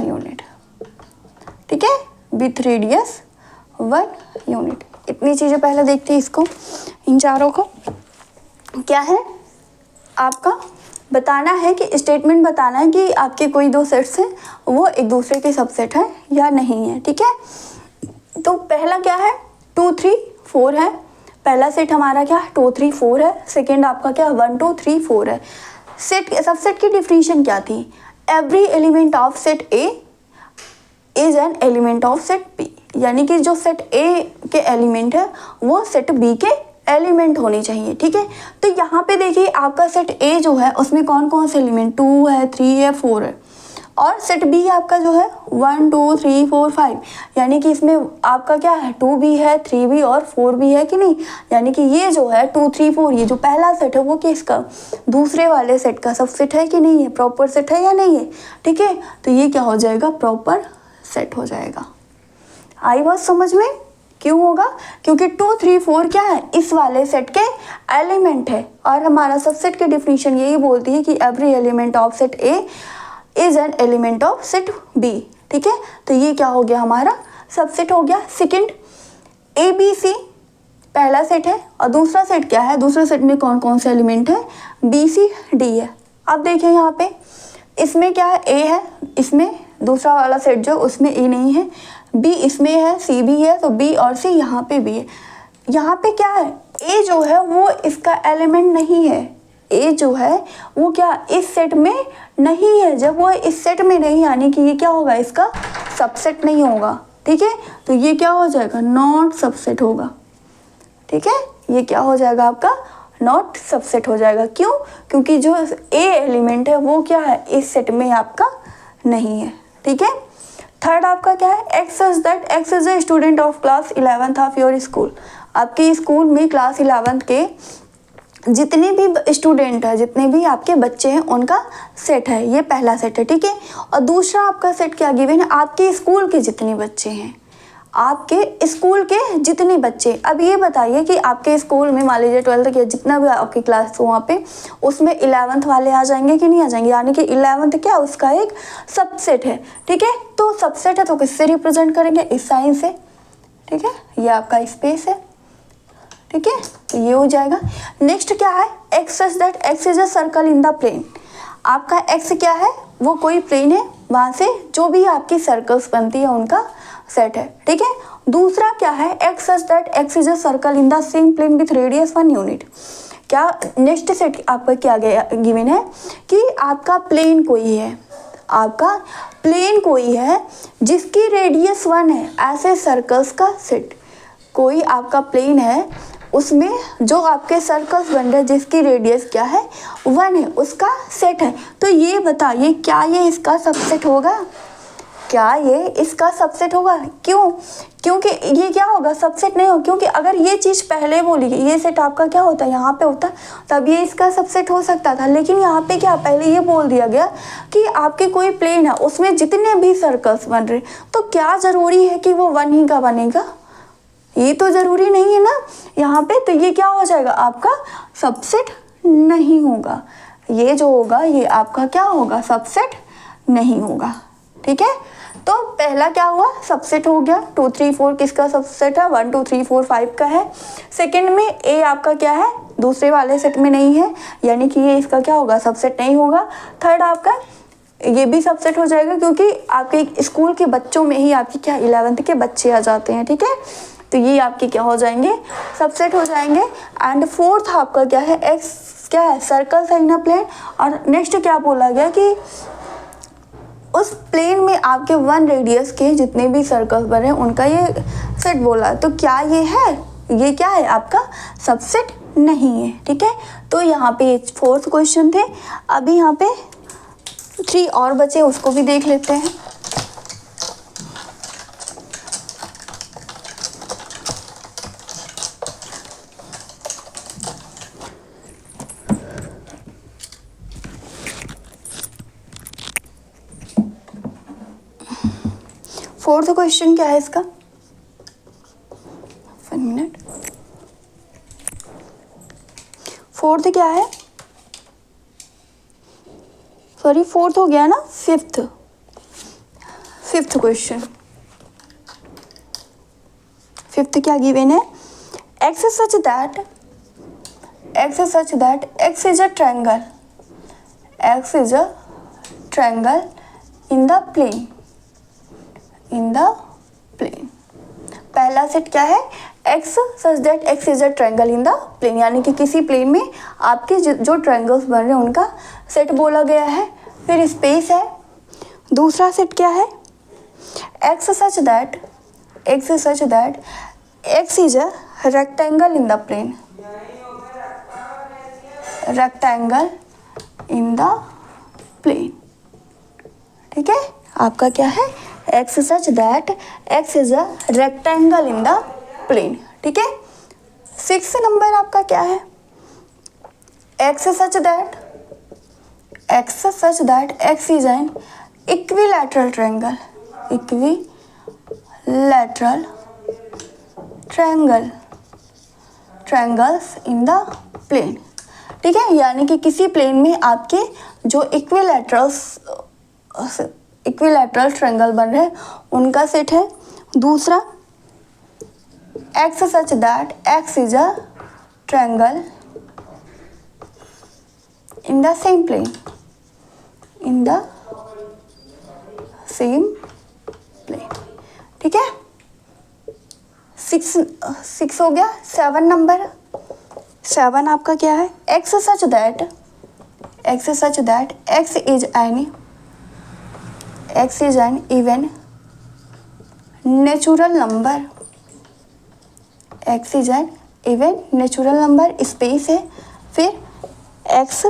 unit। ठीक है, विथ रेडियस 1 यूनिट। इतनी चीज़ें पहले देखते हैं इसको, इन चारों को। क्या है आपका? बताना है कि स्टेटमेंट बताना है कि आपके कोई दो सेट्स हैं वो एक दूसरे के सबसेट है या नहीं है। ठीक है, तो पहला क्या है? 2 3 4 है। पहला सेट हमारा क्या है? 2 3 4 है। सेकेंड आपका क्या? 1 2 3 4 है। सबसेट की डिफिनीशन क्या थी? Every element of set A is an element of set B, यानी कि जो सेट ए के एलिमेंट है वो सेट बी के एलिमेंट होने चाहिए। ठीक है, तो यहाँ पे देखिए आपका सेट ए जो है उसमें कौन कौन से एलिमेंट? 2 है, 3 है, 4 है। और सेट बी आपका जो है 1 2 3 4 5, यानी कि इसमें आपका क्या है 2 भी है, 3 भी और 4 भी है कि नहीं, यानी कि ये जो है 2 3 4 ये जो पहला सेट है वो किसका, दूसरे वाले सेट का सबसेट है कि नहीं है, प्रॉपर सेट है या नहीं है, ठीक है। तो ये क्या हो जाएगा, प्रॉपर सेट हो जाएगा। आई बात समझ में? क्यों होगा, क्योंकि 2 3 4 क्या है, इस वाले सेट के एलिमेंट है, और हमारा सबसेट की डिफिनीशन यही बोलती है कि every element of set A is an element of set B, ठीक है। तो ये क्या हो गया, हमारा सबसेट हो गया। सेकंड, ए बी सी पहला सेट है, और दूसरा सेट क्या है, दूसरे सेट में कौन कौन से एलिमेंट है, बी सी डी है। अब देखिए यहाँ पे इसमें क्या है, ए है, इसमें दूसरा वाला सेट जो उसमें ए नहीं है, बी इसमें है, सी भी है, तो बी और सी यहाँ पे भी है। यहाँ पे क्या है, ए जो है वो इसका एलिमेंट नहीं है, ए जो है वो क्या इस सेट में नहीं है। जब वो इस सेट में नहीं, यानी कि ये क्या होगा, इसका सबसेट नहीं होगा, ठीक है। तो ये क्या हो जाएगा, नॉट सबसेट होगा, ठीक है। ये क्या हो जाएगा, आपका नॉट सबसेट हो जाएगा। क्यों, क्योंकि जो ए एलिमेंट है वो क्या है, इस सेट में आपका नहीं है, ठीक है। थर्ड आपका क्या है, X such that X is a student of class 11th of your school. आपके स्कूल में क्लास 11th के जितने भी स्टूडेंट है, जितने भी आपके बच्चे हैं, उनका सेट है, ये पहला सेट है, ठीक है। और दूसरा आपका सेट क्या गिवन है, आपके स्कूल के जितने बच्चे हैं, आपके स्कूल के जितने बच्चे। अब ये बताइए कि आपके स्कूल में मान लीजिए 12th के जितना भी आपकी क्लास हो वहाँ पे, उसमें 11th वाले आ जाएंगे कि नहीं आ जाएंगे, यानी कि 11th क्या उसका एक सबसेट है, ठीक है। तो सबसेट है तो किससे रिप्रेजेंट करेंगे, इस साइन से, ठीक है। ये आपका स्पेस है, ठीक है, तो ये हो जाएगा। नेक्स्ट क्या है, X such that X is a circle in the plane. आपका एक्स क्या है, वो कोई प्लेन है, वहाँ से जो भी आपकी सर्कल्स बनती है उनका सेट है, ठीक है। दूसरा क्या है, X such that X is a circle in the same plane with radius 1 unit. क्या नेक्स्ट सेट आपका क्या गया गिवन है कि आपका प्लेन कोई है, आपका प्लेन कोई है जिसकी रेडियस 1 है, ऐसे सर्कल्स का सेट। कोई आपका प्लेन है, उसमें जो आपके सर्कल्स बन रहे हैं जिसकी रेडियस क्या है 1 है, उसका सेट है। तो ये बताइए क्या ये इसका सबसेट होगा, क्या ये इसका सबसेट होगा? क्यों? क्योंकि ये क्या होगा, सबसेट नहीं होगा, क्योंकि अगर ये चीज़ पहले बोली गई, ये सेट आपका क्या होता है यहाँ पे होता, तब ये इसका सबसेट हो सकता था। लेकिन यहाँ पे क्या पहले ये बोल दिया गया कि आपके कोई प्लेन है, उसमें जितने भी सर्कल्स बन रहे, तो क्या ज़रूरी है कि वो 1 ही का बनेगा? ये तो ज़रूरी नहीं है ना यहाँ पे। तो ये क्या हो जाएगा, आपका सबसेट नहीं होगा। ये जो होगा ये आपका क्या होगा, सबसेट नहीं होगा, ठीक है। तो पहला क्या हुआ, सबसेट हो गया। 2 3 4 किसका सबसेट है, 1 2 3 4 5 का है। सेकंड में ए आपका क्या है, दूसरे वाले सेट में नहीं है, यानी कि ये इसका क्या होगा, सबसेट नहीं होगा। थर्ड आपका ये भी सबसेट हो जाएगा, क्योंकि आपके स्कूल के बच्चों में ही आपकी क्या 11th के बच्चे आ जाते हैं, ठीक है। तो ये आपके क्या हो जाएंगे, सबसेट हो जाएंगे। एंड फोर्थ आपका क्या है, एक्स क्या है, सर्कल है इन अ प्लेन। और नेक्स्ट क्या बोला गया कि उस प्लेन में आपके 1 रेडियस के जितने भी सर्कल्स बने उनका ये सेट बोला। तो क्या ये है, ये क्या है, आपका सबसेट नहीं है, ठीक है। तो यहाँ पे 4th क्वेश्चन थे। अभी यहाँ पे 3 और बचे, उसको भी देख लेते हैं। फोर्थ क्वेश्चन क्या है इसका, 1 मिनट। फोर्थ क्या है, सॉरी फोर्थ हो गया ना, फिफ्थ क्वेश्चन। फिफ्थ क्या गिवन है, X such that X is a triangle, X is a triangle in the plane, पहला सेट क्या है, X such that X is a triangle in the plane, यानी कि किसी प्लेन में आपके जो ट्रायंगल्स बन रहे हैं उनका सेट बोला गया है। फिर स्पेस है। दूसरा सेट क्या है, X such that X is a rectangle in the plane, ठीक है, आपका क्या है, X such that X is a rectangle in the plane. ठीक है, 6 नंबर आपका क्या है, X such that X is an equilateral triangle, equilateral triangles in the plane. ठीक है, यानी कि किसी प्लेन में आपके जो इक्विलैटरल ट्रायंगल बन रहे हैं उनका सेट है। दूसरा, X such that X is a triangle in the same plane, ठीक है, 6 हो गया। 7 नंबर, 7 आपका क्या है, X such that X is an even natural number, space है। फिर X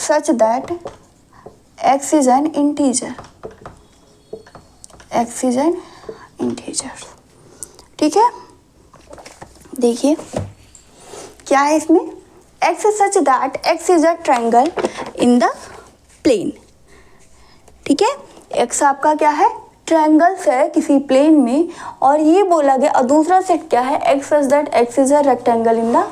such that X is an integer, ठीक है। देखिए क्या है इसमें, X such that X is a triangle in the plane. ठीक है, एक्स आपका क्या है, ट्रायंगल्स है किसी प्लेन में, और ये बोला गया, और दूसरा सेट क्या है, X such that X is a rectangle in the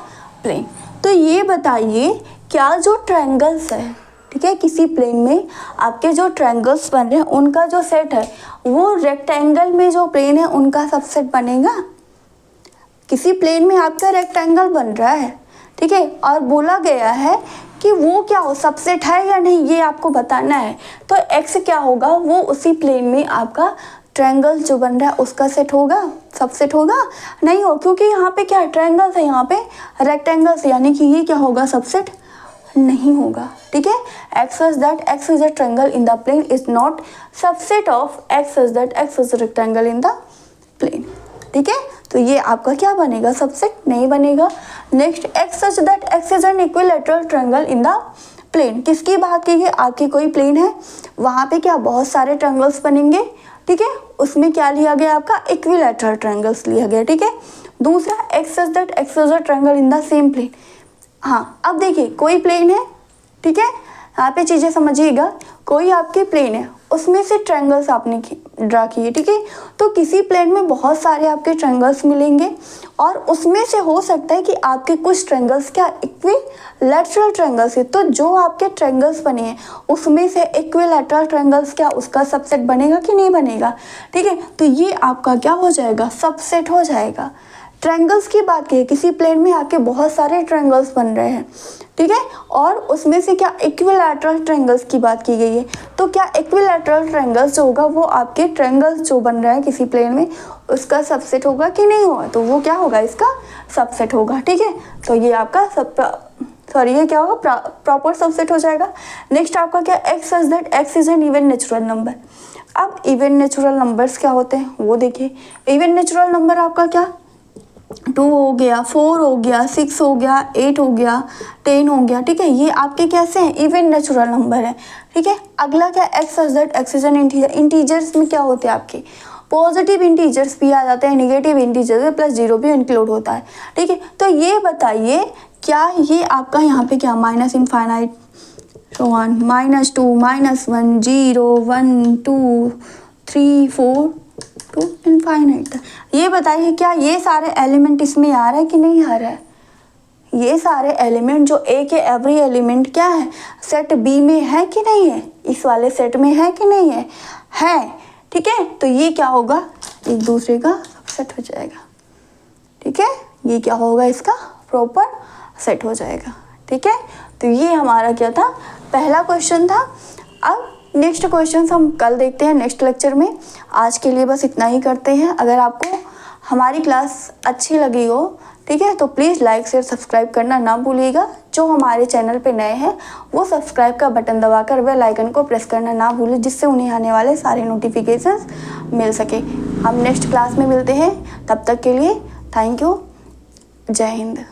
plane. तो ये बताइए क्या जो ट्रायंगल्स है, ठीक है, किसी प्लेन में आपके जो ट्रायंगल्स बन रहे हैं उनका जो सेट है वो रेक्टेंगल में जो प्लेन है उनका सबसेट बनेगा। किसी प्लेन में आपका रेक्टेंगल बन रहा है, ठीक है, और बोला गया है कि वो क्या हो, सबसेट है या नहीं, ये आपको बताना है। तो एक्स क्या होगा, वो उसी प्लेन में आपका ट्रायंगल जो बन रहा है उसका सेट होगा, सबसेट होगा, नहीं हो, क्योंकि यहाँ पे क्या है, ट्रायंगल्स है, यहाँ पे रेक्टेंगल्स, यानी कि ये क्या होगा, सबसेट नहीं होगा। ठीक है, X such that X is a triangle in the plane is not subset of X such that X is a rectangle in the plane. ठीक है, तो ये आपका क्या बनेगा, सबसेट नहीं बनेगा। Next, X such that X is an equilateral triangle in the plane. किसकी बात की गई, आपकी कोई प्लेन है, वहाँ पे क्या बहुत सारे ट्रायंगल्स बनेंगे। ठीक है, उसमें क्या लिया गया, आपका इक्विलैटरल ट्रायंगल्स लिया गया। ठीक है, दूसरा, X such that X is a triangle in the same plane. हाँ, अब देखिए कोई प्लेन है, ठीक है, यहाँ पे चीज़ें समझिएगा, कोई आपके प्लेन है, उसमें से ट्रायंगल्स आपने ड्रा किए। ठीक है, तो किसी प्लेन में बहुत सारे आपके ट्रायंगल्स मिलेंगे, और उसमें से हो सकता है कि आपके कुछ ट्रायंगल्स क्या इक्विलैटरल ट्रायंगल्स है। तो जो आपके ट्रायंगल्स बने हैं उसमें से इक्विलैटरल ट्रायंगल्स क्या उसका सबसेट बनेगा कि नहीं बनेगा। ठीक है, तो ये आपका क्या हो जाएगा, सबसेट हो जाएगा। ट्रायंगल्स की बात की है, किसी प्लेन में आपके बहुत सारे ट्रायंगल्स बन रहे हैं, ठीक है, और उसमें से क्या इक्विलैटरल ट्रायंगल्स की बात की गई है। तो क्या इक्विलैटरल ट्रायंगल्स जो होगा वो आपके ट्रायंगल्स जो बन रहा है किसी प्लेन में उसका सबसेट होगा कि नहीं होगा, तो वो क्या होगा, इसका सबसेट होगा। ठीक है, तो ये आपका ये क्या होगा, प्रॉपर सबसेट हो जाएगा। नेक्स्ट आपका क्या, x such that X is an even natural number. अब इवन नेचुरल नंबर्स क्या होते हैं वो देखिए। इवन नेचुरल नंबर आपका क्या, 2 हो गया, 4 हो गया, 6 हो गया, 8 हो गया, 10 हो गया। ठीक है, ये आपके कैसे हैं, इवन नेचुरल नंबर है। ठीक है, अगला क्या, x such that X is an integer. Integers में क्या होते हैं आपके, पॉजिटिव इंटीजर्स भी आ जाते हैं, नेगेटिव इंटीजर्स प्लस 0 भी इंक्लूड होता है। ठीक है, तो ये बताइए क्या ये आपका यहाँ पे क्या, माइनस इनफाइनाइट -2 -1 0 1 2 3 4 टू इनफाइनाइट था। ये बताइए क्या ये सारे एलिमेंट इसमें आ रहा है कि नहीं आ रहा है। ये सारे एलिमेंट जो ए के एवरी एलिमेंट क्या है, सेट बी में है कि नहीं है, इस वाले सेट में है कि नहीं है, है। ठीक है, तो ये क्या होगा, एक दूसरे का सबसेट हो जाएगा। ठीक है, ये क्या होगा, इसका प्रॉपर सेट हो जाएगा। ठीक है, तो ये हमारा क्या था, पहला क्वेश्चन था। अब नेक्स्ट क्वेश्चन हम कल देखते हैं नेक्स्ट लेक्चर में। आज के लिए बस इतना ही करते हैं। अगर आपको हमारी क्लास अच्छी लगी हो, ठीक है, तो प्लीज़ लाइक शेयर सब्सक्राइब करना ना भूलिएगा। जो हमारे चैनल पे नए हैं वो सब्सक्राइब का बटन दबाकर बेल आइकन को प्रेस करना ना भूलें, जिससे उन्हें आने वाले सारे नोटिफिकेशंस मिल सके। हम नेक्स्ट क्लास में मिलते हैं, तब तक के लिए थैंक यू, जय हिंद।